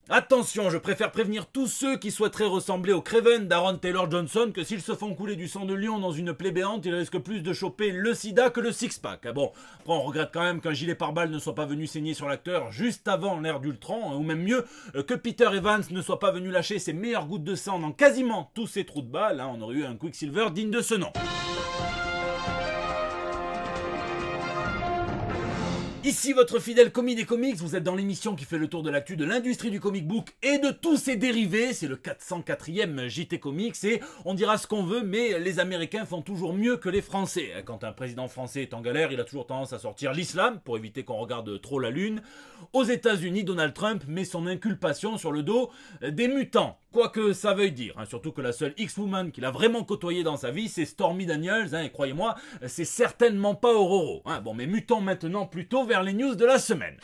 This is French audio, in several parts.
Attention, je préfère prévenir tous ceux qui souhaiteraient ressembler au Craven d'Aaron Taylor Johnson que s'ils se font couler du sang de lion dans une plaie béante, ils risquent plus de choper le sida que le six-pack. Ah bon, après on regrette quand même qu'un gilet pare-balles ne soit pas venu saigner sur l'acteur juste avant l'ère d'Ultron, ou même mieux, que Peter Evans ne soit pas venu lâcher ses meilleures gouttes de sang dans quasiment tous ses trous de balles, on aurait eu un Quicksilver digne de ce nom. Ici votre fidèle commis des comics, vous êtes dans l'émission qui fait le tour de l'actu de l'industrie du comic book et de tous ses dérivés, c'est le 404e JT Comics et on dira ce qu'on veut mais les Américains font toujours mieux que les Français. Quand un président français est en galère, il a toujours tendance à sortir l'islam pour éviter qu'on regarde trop la lune. Aux États-Unis, Donald Trump met son inculpation sur le dos des mutants. Quoi que ça veuille dire, surtout que la seule X-Woman qu'il a vraiment côtoyée dans sa vie, c'est Stormy Daniels, et croyez-moi, c'est certainement pas Ororo. Bon, mais mutons maintenant plutôt vers les news de la semaine.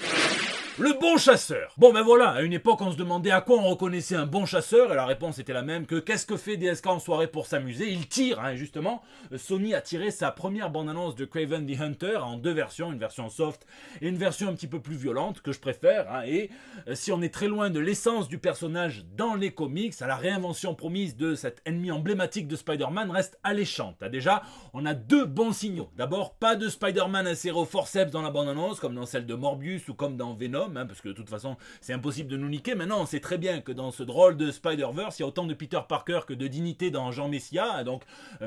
Le bon chasseur. Bon ben voilà, à une époque on se demandait à quoi on reconnaissait un bon chasseur et la réponse était la même que qu'est-ce que fait DSK en soirée pour s'amuser. Il tire, et justement, Sony a tiré sa première bande-annonce de Kraven the Hunter en deux versions, une version soft et une version un petit peu plus violente que je préfère. Et si on est très loin de l'essence du personnage dans les comics, la réinvention promise de cet ennemi emblématique de Spider-Man reste alléchante. Déjà, on a deux bons signaux. D'abord, pas de Spider-Man inséré au forceps dans la bande-annonce comme dans celle de Morbius ou comme dans Venom. Parce que de toute façon c'est impossible de nous niquer. Maintenant on sait très bien que dans ce drôle de Spider-Verse il y a autant de Peter Parker que de dignité dans Jean Messia, donc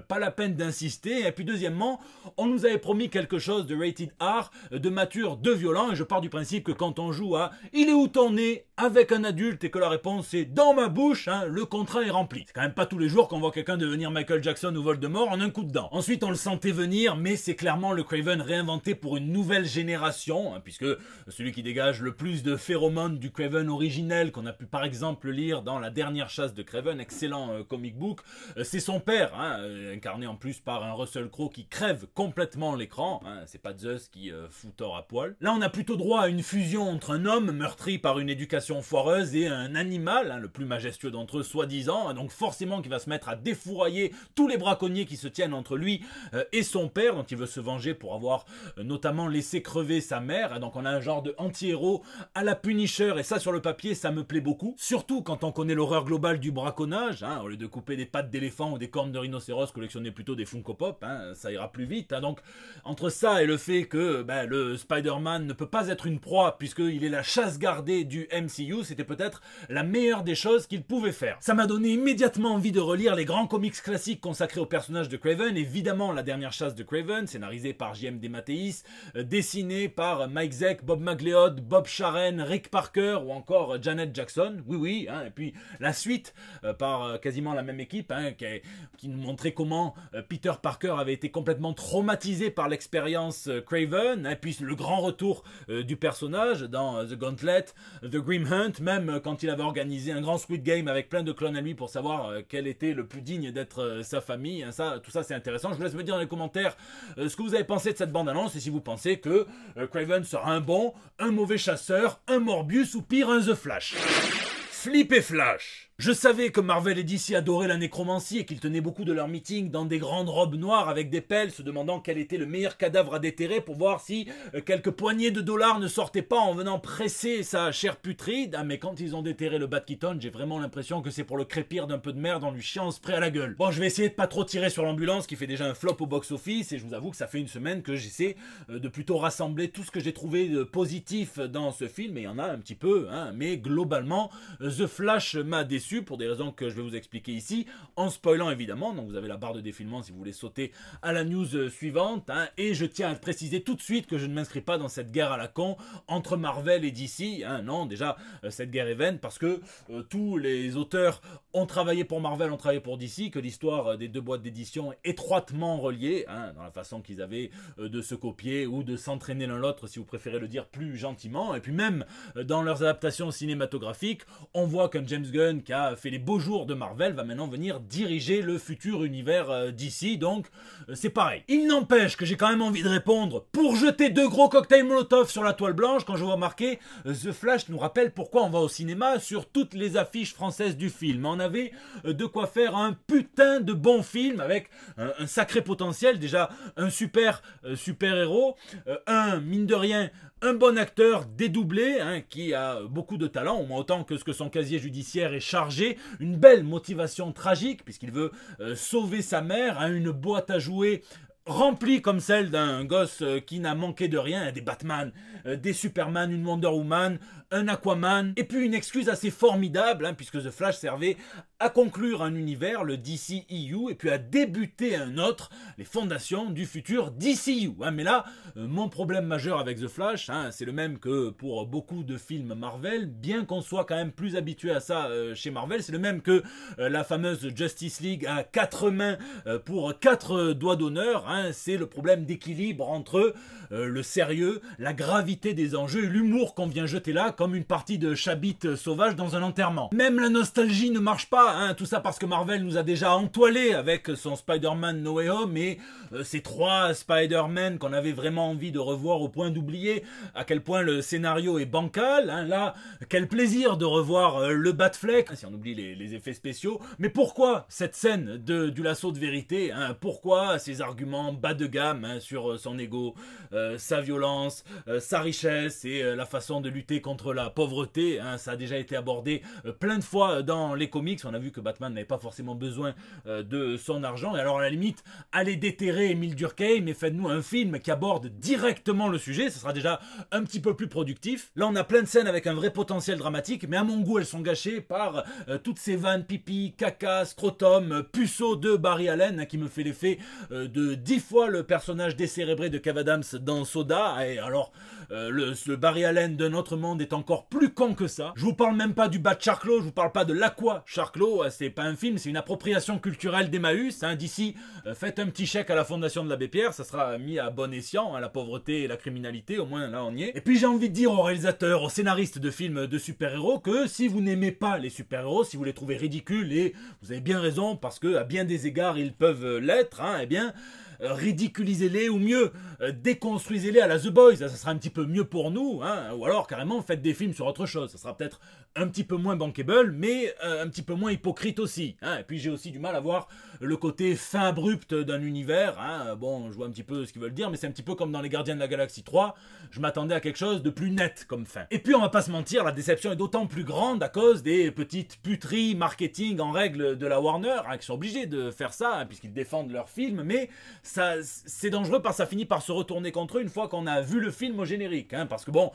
pas la peine d'insister. Et puis deuxièmement, on nous avait promis quelque chose de rated R, de mature, de violent, et je pars du principe que quand on joue à il est où ton nez avec un adulte et que la réponse est dans ma bouche, le contrat est rempli. C'est quand même pas tous les jours qu'on voit quelqu'un devenir Michael Jackson ou Voldemort en un coup de dent. Ensuite on le sentait venir, mais c'est clairement le Kraven réinventé pour une nouvelle génération, puisque celui qui dégage le plus de phéromones du Kraven originel qu'on a pu par exemple lire dans La dernière chasse de Kraven, excellent comic book, c'est son père, incarné en plus par un Russell Crowe qui crève complètement l'écran, c'est pas Zeus qui fout Thor à poil. Là on a plutôt droit à une fusion entre un homme meurtri par une éducation foireuse et un animal, le plus majestueux d'entre eux soi-disant, donc forcément qui va se mettre à défourailler tous les braconniers qui se tiennent entre lui et son père, dont il veut se venger pour avoir notamment laissé crever sa mère. Donc on a un genre de anti-héros à la Punisher, et ça sur le papier ça me plaît beaucoup, surtout quand on connaît l'horreur globale du braconnage, au lieu de couper des pattes d'éléphant ou des cornes de rhinocéros, collectionnez plutôt des Funko Pop, ça ira plus vite. Donc entre ça et le fait que le Spider-Man ne peut pas être une proie puisqu'il est la chasse gardée du MCU, c'était peut-être la meilleure des choses qu'il pouvait faire. Ça m'a donné immédiatement envie de relire les grands comics classiques consacrés au personnage de Kraven, évidemment La dernière chasse de Kraven, scénarisé par J.M. DeMatteis, dessiné par Mike Zeck, Bob McLeod, Bob Sharen, Rick Parker ou encore Janet Jackson, oui, et puis la suite par quasiment la même équipe, qui nous montrait comment Peter Parker avait été complètement traumatisé par l'expérience Kraven, et puis le grand retour du personnage dans The Gauntlet, The Grim Hunt, même quand il avait organisé un grand Squid Game avec plein de clones à lui pour savoir quel était le plus digne d'être sa famille, tout ça c'est intéressant. Je vous laisse me dire dans les commentaires ce que vous avez pensé de cette bande-annonce et si vous pensez que Kraven sera un bon, un mauvais chasseur, un Morbius ou pire un The Flash. Flip et Flash. Je savais que Marvel et DC adoraient la nécromancie et qu'ils tenaient beaucoup de leurs meetings dans des grandes robes noires avec des pelles, se demandant quel était le meilleur cadavre à déterrer pour voir si quelques poignées de dollars ne sortaient pas en venant presser sa chair putride. Mais quand ils ont déterré le Bat Keaton, j'ai vraiment l'impression que c'est pour le crépir d'un peu de merde en lui chiant spray à la gueule. Bon, je vais essayer de pas trop tirer sur l'ambulance qui fait déjà un flop au box-office et je vous avoue que ça fait une semaine que j'essaie de plutôt rassembler tout ce que j'ai trouvé de positif dans ce film, et il y en a un petit peu, mais globalement, The Flash m'a déçu pour des raisons que je vais vous expliquer ici, en spoilant évidemment, donc vous avez la barre de défilement si vous voulez sauter à la news suivante, et je tiens à préciser tout de suite que je ne m'inscris pas dans cette guerre à la con entre Marvel et DC, non, déjà cette guerre est vaine parce que tous les auteurs ont travaillé pour Marvel, ont travaillé pour DC, que l'histoire des deux boîtes d'édition est étroitement reliée, dans la façon qu'ils avaient de se copier ou de s'entraîner l'un l'autre si vous préférez le dire plus gentiment, et puis même dans leurs adaptations cinématographiques, on voit qu'un James Gunn qui a fait les beaux jours de Marvel va maintenant venir diriger le futur univers d'ici, donc c'est pareil. Il n'empêche que j'ai quand même envie de répondre pour jeter deux gros cocktails Molotov sur la toile blanche quand je vois marqué The Flash nous rappelle pourquoi on va au cinéma sur toutes les affiches françaises du film. On avait de quoi faire un putain de bon film avec un sacré potentiel, déjà un super héros, mine de rien Un bon acteur dédoublé, hein, qui a beaucoup de talent, au moins autant que ce que son casier judiciaire est chargé, une belle motivation tragique, puisqu'il veut sauver sa mère, hein, une boîte à jouets remplie comme celle d'un gosse qui n'a manqué de rien, des Batman, des Superman, une Wonder Woman, un Aquaman, et puis une excuse assez formidable, hein, puisque The Flash servait à conclure un univers, le DCEU, et puis à débuter un autre, les fondations du futur DCU. Hein. Mais là, mon problème majeur avec The Flash, hein, c'est le même que pour beaucoup de films Marvel, bien qu'on soit quand même plus habitué à ça chez Marvel, c'est le même que la fameuse Justice League à 4 mains pour 4 doigts d'honneur, hein, c'est le problème d'équilibre entre le sérieux, la gravité des enjeux et l'humour qu'on vient jeter là, comme une partie de chabit sauvage dans un enterrement. Même la nostalgie ne marche pas, hein, tout ça parce que Marvel nous a déjà entoilé avec son Spider-Man No Way Home et ces 3 Spider-Man qu'on avait vraiment envie de revoir au point d'oublier à quel point le scénario est bancal. Hein. Là, quel plaisir de revoir le Batfleck, si on oublie les effets spéciaux. Mais pourquoi cette scène du lasso de vérité, hein? Pourquoi ces arguments bas de gamme, hein, sur son ego, sa violence, sa richesse et la façon de lutter contre la pauvreté, hein, ça a déjà été abordé plein de fois dans les comics. On a vu que Batman n'avait pas forcément besoin de son argent. Et alors à la limite, allez déterrer Emile Durkheim, mais faites-nous un film qui aborde directement le sujet. Ça sera déjà un petit peu plus productif. Là, on a plein de scènes avec un vrai potentiel dramatique, mais à mon goût, elles sont gâchées par toutes ces vannes pipi, caca, scrotum, puceau de Barry Allen, hein, qui me fait l'effet de 10 fois le personnage décérébré de Kev Adams dans Soda. Et alors, le Barry Allen de notre monde est encore plus con que ça. Je vous parle même pas du Bat Sharklo, je vous parle pas de l'Aqua Sharklo, c'est pas un film, c'est une appropriation culturelle d'Emmaüs. Hein. D'ici, faites un petit chèque à la fondation de l'Abbé Pierre, ça sera mis à bon escient, hein, la pauvreté et la criminalité, au moins là on y est. Et puis j'ai envie de dire aux réalisateurs, aux scénaristes de films de super-héros que si vous n'aimez pas les super-héros, si vous les trouvez ridicules, et vous avez bien raison parce que à bien des égards ils peuvent l'être, hein, eh bien ridiculisez-les ou mieux, déconstruisez-les à la The Boys, ça sera un petit peu mieux pour nous, hein, ou alors carrément faites des films sur autre chose, ça sera peut-être un petit peu moins bankable, mais un petit peu moins hypocrite aussi. Hein. Et puis j'ai aussi du mal à voir le côté fin abrupt d'un univers. Hein. Bon, je vois un petit peu ce qu'ils veulent dire, mais c'est un petit peu comme dans Les Gardiens de la Galaxie 3, je m'attendais à quelque chose de plus net comme fin. Et puis on va pas se mentir, la déception est d'autant plus grande à cause des petites puteries marketing en règle de la Warner, hein, qui sont obligés de faire ça, hein, puisqu'ils défendent leur film, mais ça, c'est dangereux parce que ça finit par se retourner contre eux une fois qu'on a vu le film au générique. Hein, parce que bon,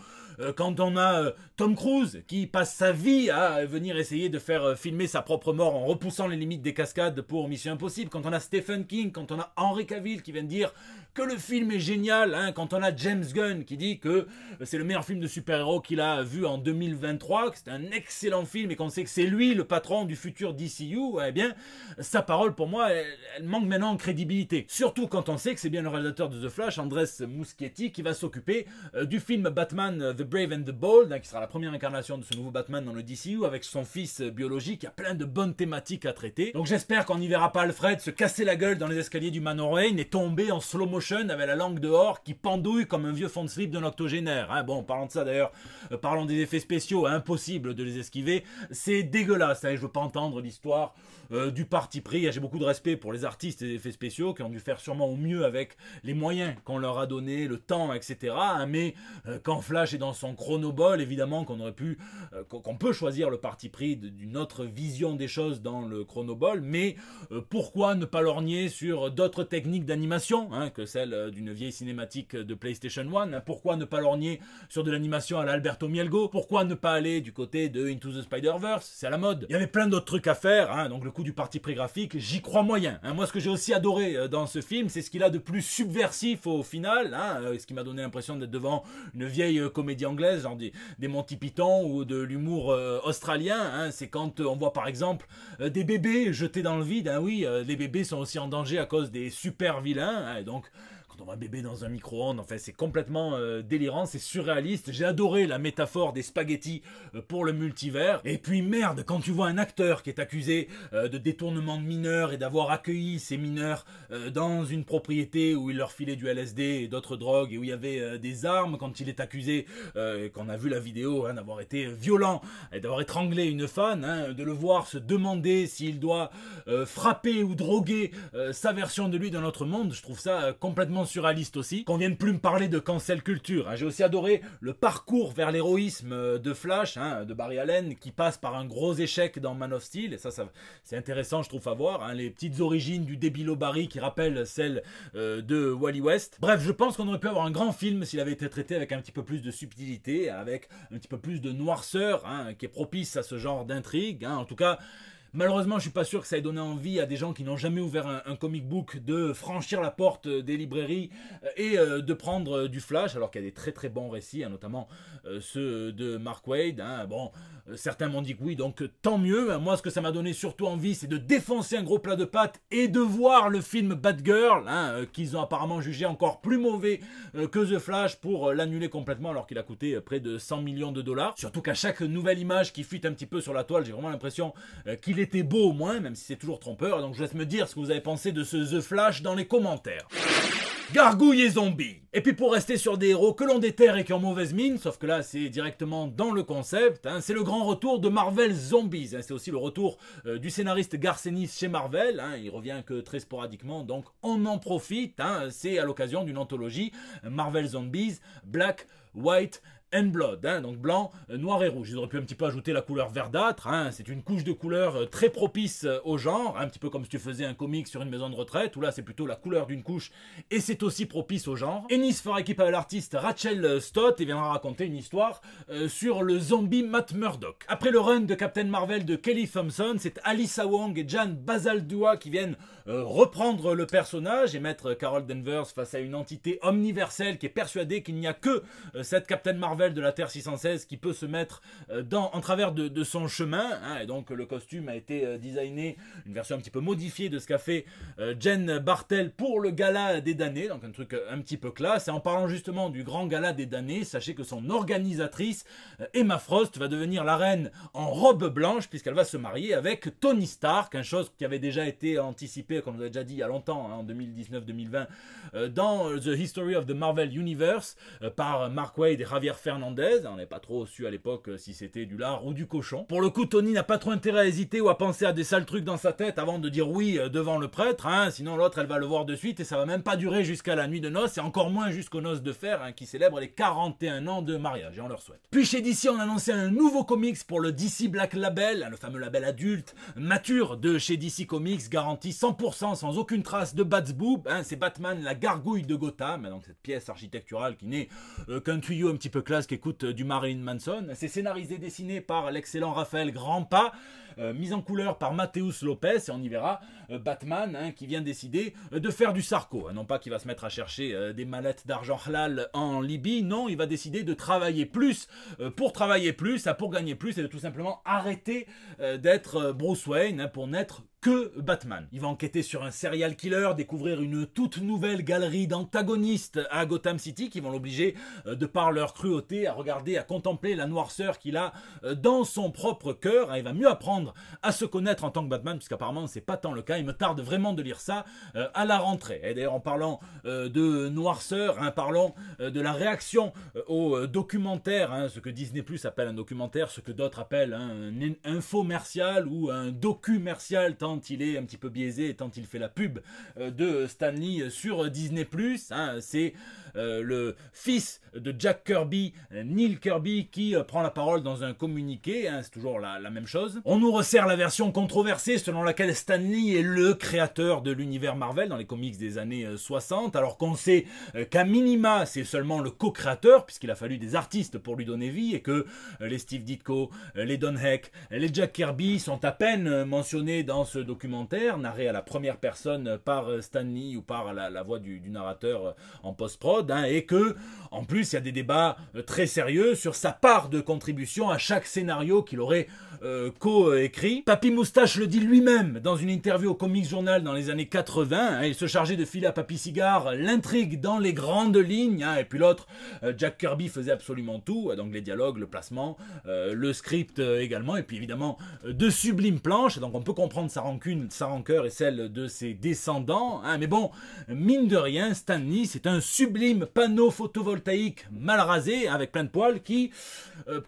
quand on a Tom Cruise qui passe sa vie à venir essayer de faire filmer sa propre mort en repoussant les limites des cascades pour Mission Impossible, quand on a Stephen King, quand on a Henry Cavill qui vient de dire que le film est génial, hein, quand on a James Gunn qui dit que c'est le meilleur film de super-héros qu'il a vu en 2023, que c'est un excellent film et qu'on sait que c'est lui le patron du futur DCU, eh bien, sa parole pour moi, elle manque maintenant en crédibilité. Surtout quand on sait que c'est bien le réalisateur de The Flash, Andrés Muschietti, qui va s'occuper du film Batman The Brave and the Bold, hein, qui sera la première incarnation de ce nouveau Batman dans le DCU, avec son fils biologique. Il y a plein de bonnes thématiques à traiter. Donc j'espère qu'on n'y verra pas Alfred se casser la gueule dans les escaliers du Manor Wayne et tomber en slow motion avec la langue dehors qui pendouille comme un vieux fond de slip d'un octogénaire. Hein. Bon, parlant de ça d'ailleurs, parlons des effets spéciaux, impossible de les esquiver. C'est dégueulasse, hein, je veux pas entendre l'histoire du parti pris. J'ai beaucoup de respect pour les artistes et les effets spéciaux qui ont dû faire sûrement au mieux avec les moyens qu'on leur a donné, le temps, etc. Hein, mais quand Flash est dans son chronobol, évidemment qu'on aurait pu, qu'on peut choisir le parti pris d'une autre vision des choses dans le chronobol, mais pourquoi ne pas lorgner sur d'autres techniques d'animation, hein, que celle d'une vieille cinématique de PlayStation 1, hein, pourquoi ne pas lorgner sur de l'animation à la Alberto Mielgo, pourquoi ne pas aller du côté de Into the Spider-Verse, c'est à la mode. Il y avait plein d'autres trucs à faire, hein, donc le coup du parti pris graphique, j'y crois moyen. Hein. Moi, ce que j'ai aussi adoré dans ce film, c'est ce qu'il a de plus subversif au final, hein, ce qui m'a donné l'impression d'être devant une vieille comédie anglaise, genre des Monty Python ou de l'humour australien. Hein. C'est quand on voit par exemple des bébés jetés dans le vide. Hein, oui, les bébés sont aussi en danger à cause des super vilains. Hein, et donc, quand on voit un bébé dans un micro-ondes, enfin, c'est complètement délirant, c'est surréaliste. J'ai adoré la métaphore des spaghettis pour le multivers. Et puis merde, quand tu vois un acteur qui est accusé de détournement de mineurs et d'avoir accueilli ces mineurs dans une propriété où il leur filait du LSD et d'autres drogues et où il y avait des armes, quand il est accusé, qu'on a vu la vidéo, hein, d'avoir été violent et d'avoir étranglé une fan, hein, de le voir se demander s'il doit frapper ou droguer sa version de lui dans notre monde, je trouve ça complètement surréaliste aussi, qu'on vienne plus me parler de cancel culture. J'ai aussi adoré le parcours vers l'héroïsme de Flash, de Barry Allen, qui passe par un gros échec dans Man of Steel, et ça c'est intéressant je trouve à voir, les petites origines du débilo Barry qui rappellent celles de Wally West. Bref, je pense qu'on aurait pu avoir un grand film s'il avait été traité avec un petit peu plus de subtilité, avec un petit peu plus de noirceur, qui est propice à ce genre d'intrigue. En tout cas, malheureusement, je suis pas sûr que ça ait donné envie à des gens qui n'ont jamais ouvert un comic book de franchir la porte des librairies et de prendre du Flash, alors qu'il y a des très très bons récits, notamment ceux de Mark Waid. Bon, certains m'ont dit que oui, donc tant mieux. Moi, ce que ça m'a donné surtout envie, c'est de défoncer un gros plat de pâtes et de voir le film Batgirl, qu'ils ont apparemment jugé encore plus mauvais que The Flash pour l'annuler complètement, alors qu'il a coûté près de 100 millions de dollars. Surtout qu'à chaque nouvelle image qui fuite un petit peu sur la toile, j'ai vraiment l'impression qu'il était beau au moins, même si c'est toujours trompeur. Donc je laisse me dire ce que vous avez pensé de ce The Flash dans les commentaires. Gargouilles et zombies. Et puis pour rester sur des héros que l'on déterre et qui ont mauvaise mine, sauf que là c'est directement dans le concept, c'est le grand retour de Marvel Zombies. C'est aussi le retour du scénariste Garth Ennis chez Marvel. Il revient que très sporadiquement, donc on en profite. C'est à l'occasion d'une anthologie Marvel Zombies, Black, White and Blood, donc blanc, noir et rouge. Ils auraient pu un petit peu ajouter la couleur verdâtre, c'est une couche de couleur très propice au genre, un petit peu comme si tu faisais un comic sur une maison de retraite, où là c'est plutôt la couleur d'une couche, et c'est aussi propice au genre. Ennis fera équipe avec l'artiste Rachel Stott et viendra raconter une histoire sur le zombie Matt Murdock. Après le run de Captain Marvel de Kelly Thompson, c'est Alyssa Wong et Jan Bazaldua qui viennent reprendre le personnage et mettre Carol Danvers face à une entité omniverselle qui est persuadée qu'il n'y a que cette Captain Marvel de la Terre 616 qui peut se mettre en travers de son chemin, et donc le costume a été designé, une version un petit peu modifiée de ce qu'a fait Jen Bartel pour le gala des damnés, donc un truc un petit peu classe. Et en parlant justement du grand gala des damnés, sachez que son organisatrice Emma Frost va devenir la reine en robe blanche puisqu'elle va se marier avec Tony Stark, une chose qui avait déjà été anticipée, comme je l'ai déjà dit il y a longtemps, en 2019-2020, dans The History of the Marvel Universe par Mark Waid et Javier Fernandez. On n'est pas trop su à l'époque si c'était du lard ou du cochon. Pour le coup, Tony n'a pas trop intérêt à hésiter ou à penser à des sales trucs dans sa tête avant de dire oui devant le prêtre, sinon l'autre elle va le voir de suite et ça va même pas durer jusqu'à la nuit de noces et encore moins jusqu'aux noces de fer qui célèbrent les 41 ans de mariage et on leur souhaite. Puis chez DC, on a annoncé un nouveau comics pour le DC Black Label, le fameux label adulte mature de chez DC Comics, garanti 100% sans aucune trace de Bats Boob. C'est Batman, la gargouille de Gotham, donc cette pièce architecturale qui n'est qu'un tuyau un petit peu classe qui écoute du Marilyn Manson. C'est scénarisé, dessiné par l'excellent Raphaël Grandpa, mise en couleur par Mateus Lopez, et on y verra Batman qui vient décider de faire du Sarko. Non pas qu'il va se mettre à chercher des mallettes d'argent halal en Libye, non, il va décider de travailler plus pour travailler plus, pour gagner plus et de tout simplement arrêter d'être Bruce Wayne pour n'être que Batman. Il va enquêter sur un serial killer, découvrir une toute nouvelle galerie d'antagonistes à Gotham City qui vont l'obliger, de par leur cruauté, à regarder, à contempler la noirceur qu'il a dans son propre cœur. Il va mieux apprendre à se connaître en tant que Batman, puisqu'apparemment c'est pas tant le cas. Il me tarde vraiment de lire ça à la rentrée. Et d'ailleurs en parlant de noirceur, parlons de la réaction au documentaire, ce que Disney Plus appelle un documentaire, ce que d'autres appellent un infomercial ou un documercial, tant il est un petit peu biaisé et tant il fait la pub de Stan Lee sur Disney+. C'est le fils de Jack Kirby, Neil Kirby, qui prend la parole dans un communiqué, c'est toujours la même chose. On nous resserre la version controversée selon laquelle Stan Lee est le créateur de l'univers Marvel dans les comics des années 60, alors qu'on sait qu'à minima c'est seulement le co-créateur, puisqu'il a fallu des artistes pour lui donner vie, et que les Steve Ditko, les Don Heck, les Jack Kirby sont à peine mentionnés dans ce documentaire, narré à la première personne par Stan Lee ou par la voix du narrateur en post-prod, et que, en plus, il y a des débats très sérieux sur sa part de contribution à chaque scénario qu'il aurait co-écrit. Papy Moustache le dit lui-même dans une interview au Comics Journal dans les années 80, il se chargeait de filer à Papy Cigare l'intrigue dans les grandes lignes, et puis l'autre, Jack Kirby, faisait absolument tout, donc les dialogues, le placement, le script également, et puis évidemment de sublimes planches, donc on peut comprendre sa rancune, sa rancœur et celle de ses descendants, mais bon, mine de rien, Stan Lee, c'est un sublime panneau photovoltaïque mal rasé, avec plein de poils, qui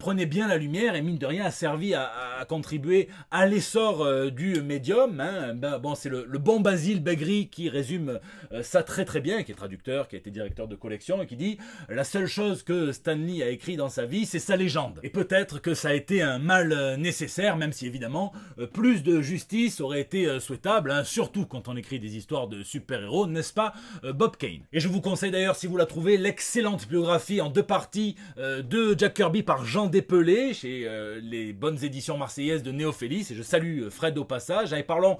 prenait bien la lumière et mine de rien a servi à a contribué à l'essor du médium. Hein. Ben, bon, c'est le bon Basile Begri qui résume ça très très bien, qui est traducteur, qui a été directeur de collection et qui dit « La seule chose que Stan Lee a écrit dans sa vie, c'est sa légende. » Et peut-être que ça a été un mal nécessaire, même si évidemment plus de justice aurait été souhaitable, hein, surtout quand on écrit des histoires de super-héros, n'est-ce pas Bob Kane. Et je vous conseille d'ailleurs, si vous la trouvez, l'excellente biographie en 2 parties de Jack Kirby par Jean Despelé, chez les bonnes éditions marseillaises de Néophélis, et je salue Fred au passage. Et parlons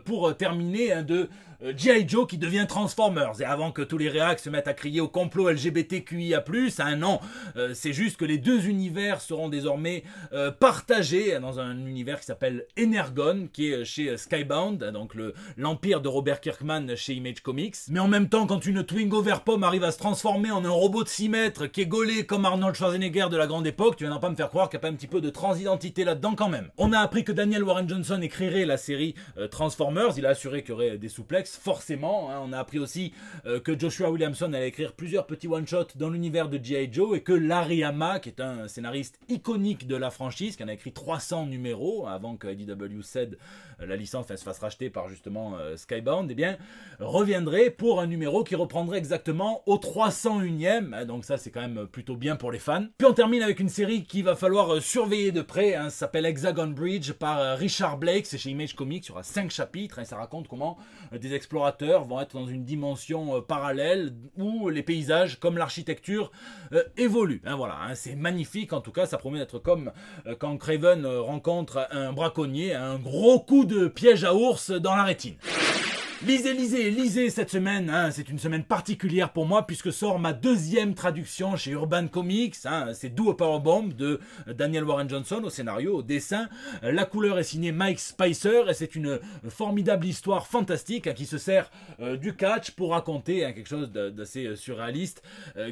pour terminer hein, de G.I. Joe qui devient Transformers. Et avant que tous les réacs se mettent à crier au complot LGBTQIA+, non, c'est juste que les 2 univers seront désormais partagés dans un univers qui s'appelle Energon, qui est chez Skybound, donc l'empire de Robert Kirkman chez Image Comics. Mais en même temps, quand une Twingo vert pomme arrive à se transformer en un robot de 6 mètres qui est gaulé comme Arnold Schwarzenegger de la grande époque, tu viendras pas me faire croire qu'il n'y a pas un petit peu de transidentité là-dedans quand même. On a appris que Daniel Warren Johnson écrirait la série Transformers, il a assuré qu'il y aurait des souplexes, forcément. Hein. On a appris aussi que Joshua Williamson allait écrire plusieurs petits one-shots dans l'univers de G.I. Joe et que Larry Hama, qui est un scénariste iconique de la franchise, qui en a écrit 300 numéros avant que IDW cède la licence se fasse racheter par justement Skybound, eh bien, reviendrait pour un numéro qui reprendrait exactement au 301e. Donc ça, c'est quand même plutôt bien pour les fans. Puis on termine avec une série qu'il va falloir surveiller de près. Hein. Ça s'appelle Hexagon Bridge par Richard Blake. C'est chez Image Comics. Il y aura 5 chapitres et ça raconte comment des explorateurs vont être dans une dimension parallèle où les paysages, comme l'architecture, évoluent. Hein, voilà, hein, c'est magnifique. En tout cas, ça promet d'être comme quand Craven rencontre un braconnier, un gros coup de piège à ours dans la rétine. Lisez cette semaine, hein, c'est une semaine particulière pour moi puisque sort ma 2e traduction chez Urban Comics, hein, c'est Do a Powerbomb de Daniel Warren Johnson au scénario, au dessin. La couleur est signée Mike Spicer et c'est une formidable histoire fantastique hein, qui se sert du catch pour raconter hein, quelque chose d'assez surréaliste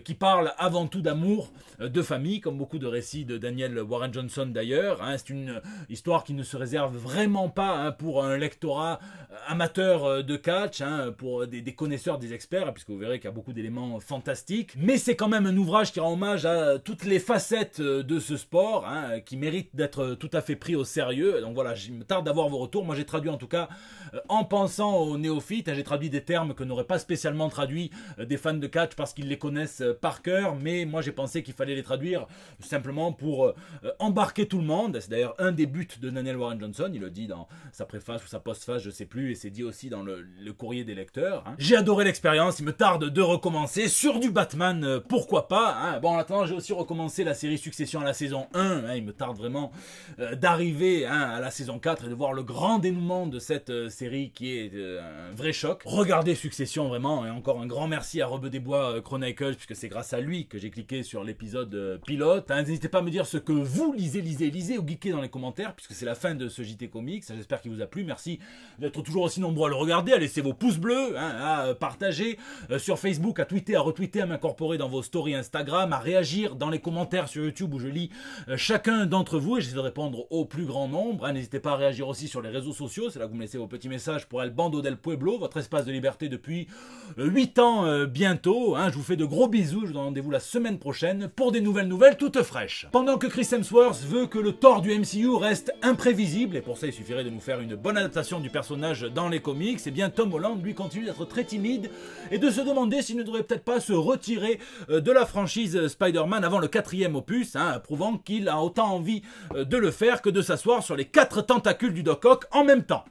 qui parle avant tout d'amour, de famille, comme beaucoup de récits de Daniel Warren Johnson d'ailleurs. Hein, c'est une histoire qui ne se réserve vraiment pas hein, pour un lectorat amateur de catch, hein, pour des connaisseurs, des experts, puisque vous verrez qu'il y a beaucoup d'éléments fantastiques. Mais c'est quand même un ouvrage qui rend hommage à toutes les facettes de ce sport, hein, qui mérite d'être tout à fait pris au sérieux. Donc voilà, je me tarde d'avoir vos retours. Moi j'ai traduit en tout cas en pensant aux néophytes, hein, j'ai traduit des termes que n'auraient pas spécialement traduit des fans de catch parce qu'ils les connaissent par cœur, mais moi j'ai pensé qu'il fallait les traduire simplement pour embarquer tout le monde. C'est d'ailleurs un des buts de Daniel Warren Johnson, il le dit dans sa préface ou sa postface, je sais plus, et c'est dit aussi dans le courrier des lecteurs. Hein. J'ai adoré l'expérience, il me tarde de recommencer sur du Batman, pourquoi pas. Hein. Bon, en attendant, j'ai aussi recommencé la série Succession à la saison 1. Hein. Il me tarde vraiment d'arriver hein, à la saison 4 et de voir le grand dénouement de cette série qui est un vrai choc. Regardez Succession vraiment, et encore un grand merci à Rebeu des Bois Chronicles, puisque c'est grâce à lui que j'ai cliqué sur l'épisode pilote. Hein. N'hésitez pas à me dire ce que vous lisez ou geekez dans les commentaires, puisque c'est la fin de ce JT Comics. J'espère qu'il vous a plu. Merci d'être toujours aussi nombreux à le regarder, à laisser vos pouces bleus, hein, à partager sur Facebook, à tweeter, à retweeter, à m'incorporer dans vos stories Instagram, à réagir dans les commentaires sur YouTube où je lis chacun d'entre vous et j'essaie de répondre au plus grand nombre. Hein. N'hésitez pas à réagir aussi sur les réseaux sociaux, c'est là que vous me laissez vos petits messages pour El Bando del Pueblo, votre espace de liberté depuis 8 ans bientôt. Hein. Je vous fais de gros bisous, je vous donne rendez-vous la semaine prochaine pour des nouvelles toutes fraîches. Pendant que Chris Hemsworth veut que le Thor du MCU reste imprévisible, et pour ça il suffirait de nous faire une bonne adaptation du personnage dans les comics, et bien Tom Holland lui continue d'être très timide et de se demander s'il ne devrait peut-être pas se retirer de la franchise Spider-Man avant le 4e opus, hein, prouvant qu'il a autant envie de le faire que de s'asseoir sur les 4 tentacules du Doc Ock en même temps.